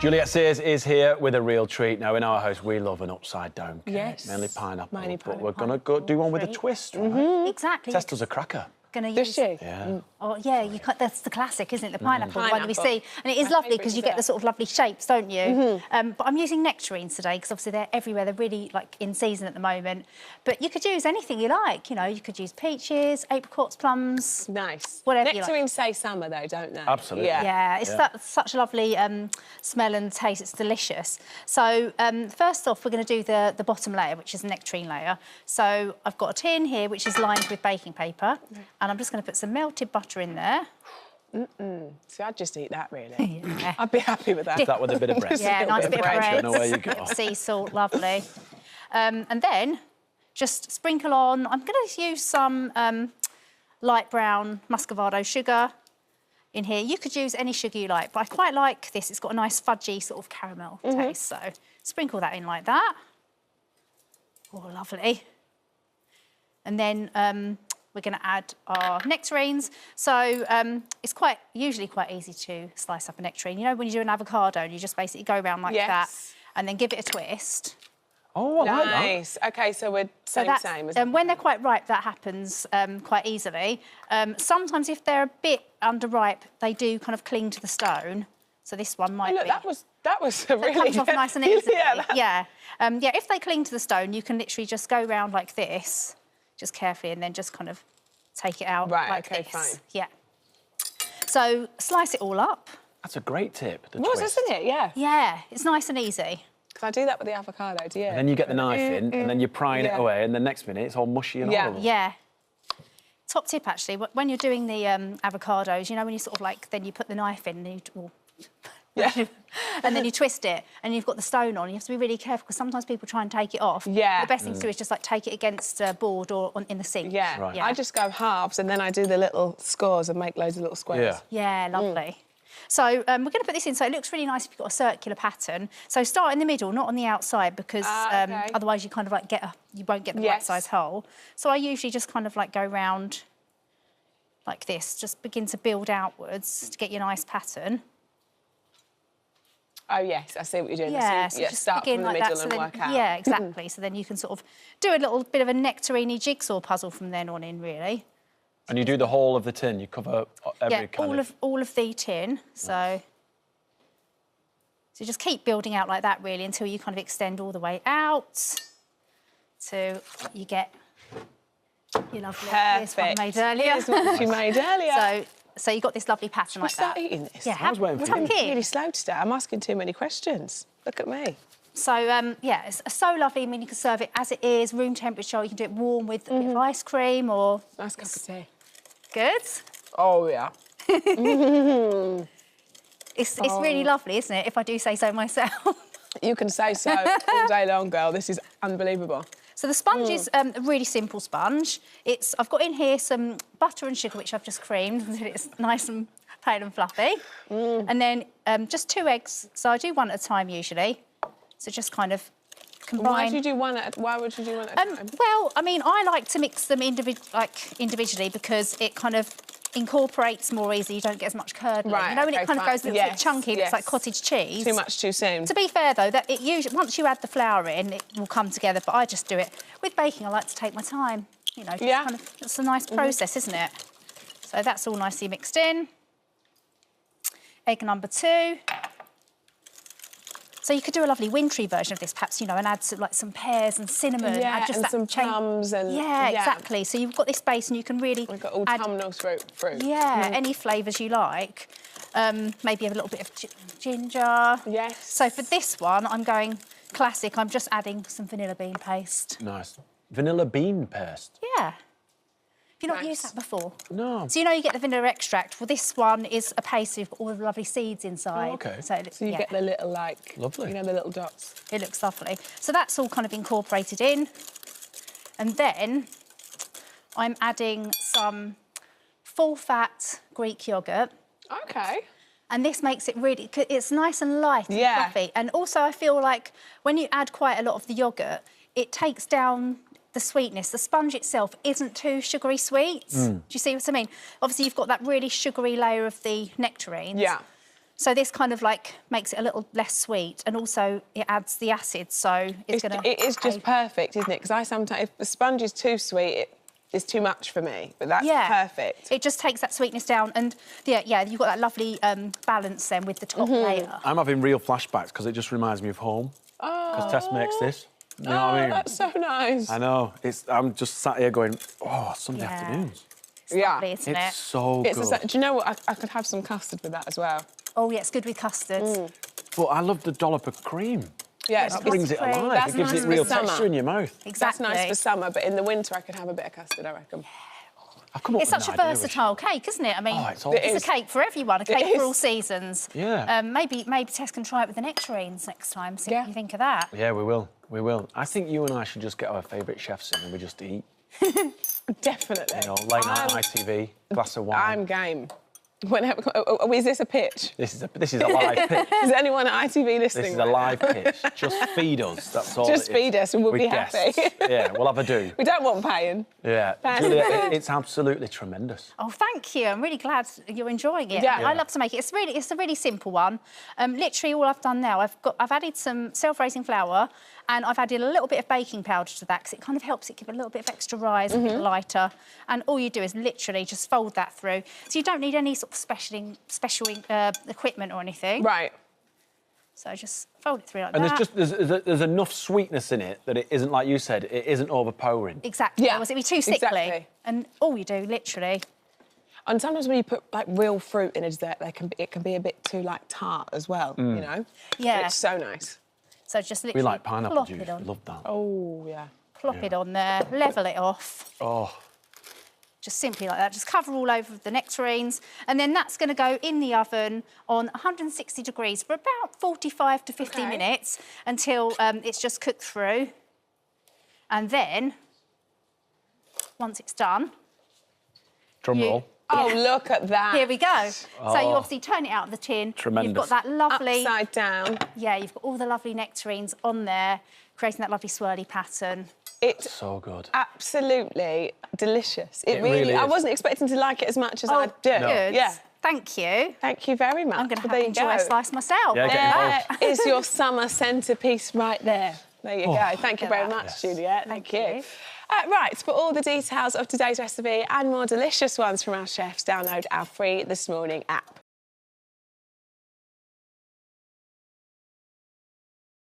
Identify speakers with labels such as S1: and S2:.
S1: Juliet Sears is here with a real treat. Now, in our house, we love an upside-down cake.
S2: Yes.
S1: Mainly pineapple.
S2: Mainly
S1: but we're
S2: pineapple.
S1: going to do one with a twist, right?
S3: Exactly.
S1: Tess does a cracker.
S3: Does
S2: she?
S1: Yeah.
S3: Oh, yeah, that's the classic, isn't it? The pineapple one that we
S2: Pineapple.
S3: see. And it is
S2: My
S3: lovely because you get the
S2: favourite
S3: sort of lovely shapes, don't you? But I'm using nectarines today because obviously they're everywhere. They're really, like, in season at the moment. But you could use anything you like. You know, you could use peaches, apricots, plums.
S2: Nice.
S3: Whatever you like.
S2: Nectarines say summer, though, don't they?
S1: Absolutely.
S3: Yeah, it's such a lovely smell and taste. It's delicious. So first off, we're going to do the bottom layer, which is a nectarine layer. So I've got a tin here, which is lined with baking paper. And I'm just going to put some melted butter in there.
S2: See, I'd just eat that, really.
S3: Yeah.
S2: I'd be happy with that.
S1: That with a bit of bread.
S3: Yeah, nice bit of bread.
S1: I know where you go.
S3: Sea salt, lovely. And then just sprinkle on. I'm going to use some light brown muscovado sugar in here. You could use any sugar you like, but I quite like this. It's got a nice fudgy sort of caramel taste. So sprinkle that in like that. Oh, lovely. And then we're going to add our nectarines. So it's usually quite easy to slice up a nectarine. You know, when you do an avocado, you just basically go around like that and then give it a twist.
S1: Oh, I like that.
S2: Nice. OK, so we're same.
S3: When they're quite ripe, that happens quite easily. Sometimes if they're a bit underripe, they do kind of cling to the stone. So this one might
S2: Look,
S3: be...
S2: that was a really...
S3: comes off nice and easily.
S2: Yeah.
S3: Yeah, if they cling to the stone, you can literally just go round like this, just carefully, and then just kind of take it out like this.
S2: Fine.
S3: Yeah. So slice it all up.
S1: That's a great tip, the
S2: Was,
S1: twist.
S2: isn't it? Yeah.
S3: Yeah, it's nice and easy.
S2: Because I do that with the avocado, do you?
S1: And then you get the knife in, and then you're prying it away, and the next minute it's all mushy and horrible.
S3: Yeah. Top tip, actually, when you're doing the avocados, you know, when you sort of like, then you put the knife in and and then you twist it and you've got the stone on. You have to be really careful because sometimes people try and take it off.
S2: Yeah.
S3: The best thing to do is just like take it against a board or in the sink.
S2: Yeah.
S1: Right.
S2: I just go halves and then I do the little scores and make loads of little squares.
S3: Yeah, lovely. So we're going to put this in so it looks really nice if you've got a circular pattern. So start in the middle, not on the outside, because otherwise you kind of like you won't get the right size hole. So I usually just kind of like go round like this, just begin to build outwards to get your nice pattern.
S2: Oh, yes, I see what you're doing.
S3: Yeah,
S2: so
S3: so
S2: you
S3: just
S2: start
S3: begin
S2: from the
S3: like
S2: middle
S3: that.
S2: and work out.
S3: Yeah, exactly. So then you can sort of do a little bit of a nectarine jigsaw puzzle from then on in, really.
S1: And you do the whole of the tin. You cover every kind of...
S3: all of the tin. So just keep building out like that, really, until you kind of extend all the way out. So you get your lovely... Here's one made earlier.
S2: Here's what you made earlier.
S3: So you've got this lovely pattern like that.
S2: Start eating this.
S3: Yeah,
S1: I was waiting for you.
S3: tuck in.
S2: Really slow today. I'm asking too many questions. Look at me.
S3: So, yeah, it's so lovely. I mean, you can serve it as it is, room temperature. You can do it warm with a bit of ice cream or...
S2: Nice cup of tea.
S3: Good.
S2: Oh, yeah.
S3: It's really lovely, isn't it, if I do say so myself?
S2: You can say so all day long, girl. This is unbelievable.
S3: So the sponge is a really simple sponge. I've got in here some butter and sugar, which I've just creamed. It's nice and pale and fluffy. And then just 2 eggs. So I do one at a time, usually. So just kind of combine...
S2: Why would you do one at a time?
S3: Well, I mean, I like to mix them individually because it kind of incorporates more easily. You don't get as much curdling.
S2: Right,
S3: you know, when it kind of goes a little bit chunky,
S2: yes.
S3: it's like cottage cheese.
S2: Too much too soon.
S3: To be fair, though, that it usually once you add the flour in, it will come together. But I just do it with baking. I like to take my time. You know, just kind of, it's a nice process, isn't it? So that's all nicely mixed in. Egg number 2. So you could do a lovely wintry version of this, perhaps, you know, and add some pears and cinnamon.
S2: Yeah,
S3: add just
S2: and
S3: that
S2: some plums and...
S3: Yeah, exactly. So you've got this base and you can really...
S2: We've got autumnal fruit.
S3: Yeah, any flavours you like. Maybe a little bit of ginger.
S2: Yes.
S3: So for this one, I'm going classic. I'm just adding some vanilla bean paste.
S1: Nice. Vanilla bean paste?
S3: Yeah. Have you not used that before?
S1: No.
S3: So you know you get the vanilla extract. Well, this one is a paste with all the lovely seeds inside.
S1: Oh, OK.
S3: So
S2: you get the little, like...
S1: Lovely.
S2: You know, the little dots.
S3: It looks lovely. So that's all kind of incorporated in. And then I'm adding some full-fat Greek yoghurt.
S2: OK.
S3: And this makes it really... It's nice and light and fluffy. And also, I feel like when you add quite a lot of the yoghurt, it takes down the sweetness. The sponge itself isn't too sugary sweet. Do you see what I mean? Obviously, you've got that really sugary layer of the nectarines.
S2: Yeah.
S3: So this kind of like makes it a little less sweet, and also it adds the acid, so
S2: It is just perfect, isn't it? Because I sometimes, if the sponge is too sweet, it's too much for me, but that's perfect.
S3: It just takes that sweetness down, and yeah, you've got that lovely balance then with the top layer.
S1: I'm having real flashbacks because it just reminds me of home. Because Tess makes this. You know what I mean?
S2: That's so nice.
S1: I know. I'm just sat here going, oh, Sunday afternoons.
S3: It's lovely, isn't
S1: It's so good.
S2: Do you know what? I could have some custard with that as well.
S3: Oh, yeah, it's good with custards.
S1: But I love the dollop of cream.
S2: Yeah,
S1: That brings it alive.
S2: That's
S1: It gives
S2: nice
S1: it real
S2: for summer.
S1: texture in your mouth.
S3: Exactly.
S2: That's nice for summer, but in the winter I could have a bit of custard, I reckon.
S1: I've come up
S3: It's
S1: with
S3: such a
S1: an idea,
S3: versatile cake, isn't it? I mean,
S1: it's all-
S3: it's a cake for everyone, a cake for all seasons.
S1: Yeah.
S3: Maybe Tess can try it with the nectarines next time, see what you think of that.
S1: Yeah, we will. We will. I think you and I should just get our favourite chefs in and we just eat.
S2: Definitely.
S1: You know, late night ITV, glass of wine.
S2: I'm game. Whenever, is this a pitch?
S1: This is a live pitch.
S2: Is anyone at ITV listening?
S1: This is a live pitch. Just feed us. That's all.
S2: Just
S1: it is.
S2: feed us and we'll be
S1: guests.
S2: happy.
S1: Yeah, we'll have a do.
S2: We don't want paying.
S1: Yeah, Juliet, it's absolutely tremendous.
S3: Oh, thank you. I'm really glad you're enjoying it.
S2: Yeah.
S3: I love to make it. It's a really simple one. Literally all I've done now, I've added some self-raising flour, and I've added a little bit of baking powder to that because it kind of helps it give a little bit of extra rise, a bit lighter. And all you do is literally just fold that through. So you don't need any sort of special equipment or anything.
S2: Right.
S3: So just fold it through like
S1: And
S3: that.
S1: there's enough sweetness in it that it isn't, like you said, it isn't overpowering.
S3: Exactly.
S2: Yeah,
S3: Otherwise it'd be too sickly.
S2: exactly.
S3: And all you do, literally.
S2: And sometimes when you put like real fruit in a dessert, it can be a bit too like tart as well, you know?
S3: Yeah.
S2: It's so nice.
S3: So just literally
S1: We like pineapple
S3: plop
S1: juice.
S3: it on.
S1: Love that.
S2: Oh, yeah.
S3: Plop it on there, level it off.
S1: Oh.
S3: Just simply like that, just cover all over the nectarines. And then that's going to go in the oven on 160 degrees for about 45 to 50 minutes until it's just cooked through. And then, once it's done...
S1: Drum roll.
S2: Oh, look at that.
S3: Here we go. So you obviously turn it out of the tin.
S1: Tremendous.
S3: You've got that lovely...
S2: Upside down.
S3: Yeah, you've got all the lovely nectarines on there, creating that lovely swirly pattern.
S2: It's
S1: So good.
S2: absolutely delicious.
S1: It really
S2: I
S1: is.
S2: wasn't expecting to like it as much as I do.
S3: Good.
S2: Yeah.
S3: Thank you.
S2: Thank you very much.
S3: I'm going to
S2: Well,
S3: have
S2: there
S3: to
S2: you
S3: enjoy a
S2: go.
S3: slice myself.
S1: Yeah, get involved.
S2: There is your summer centrepiece right there. There you go. Thank you
S3: Look
S2: very
S3: at that.
S2: much, Juliet. Thank you.
S3: you.
S2: Right, for all the details of today's recipe and more delicious ones from our chefs, download our free This Morning app.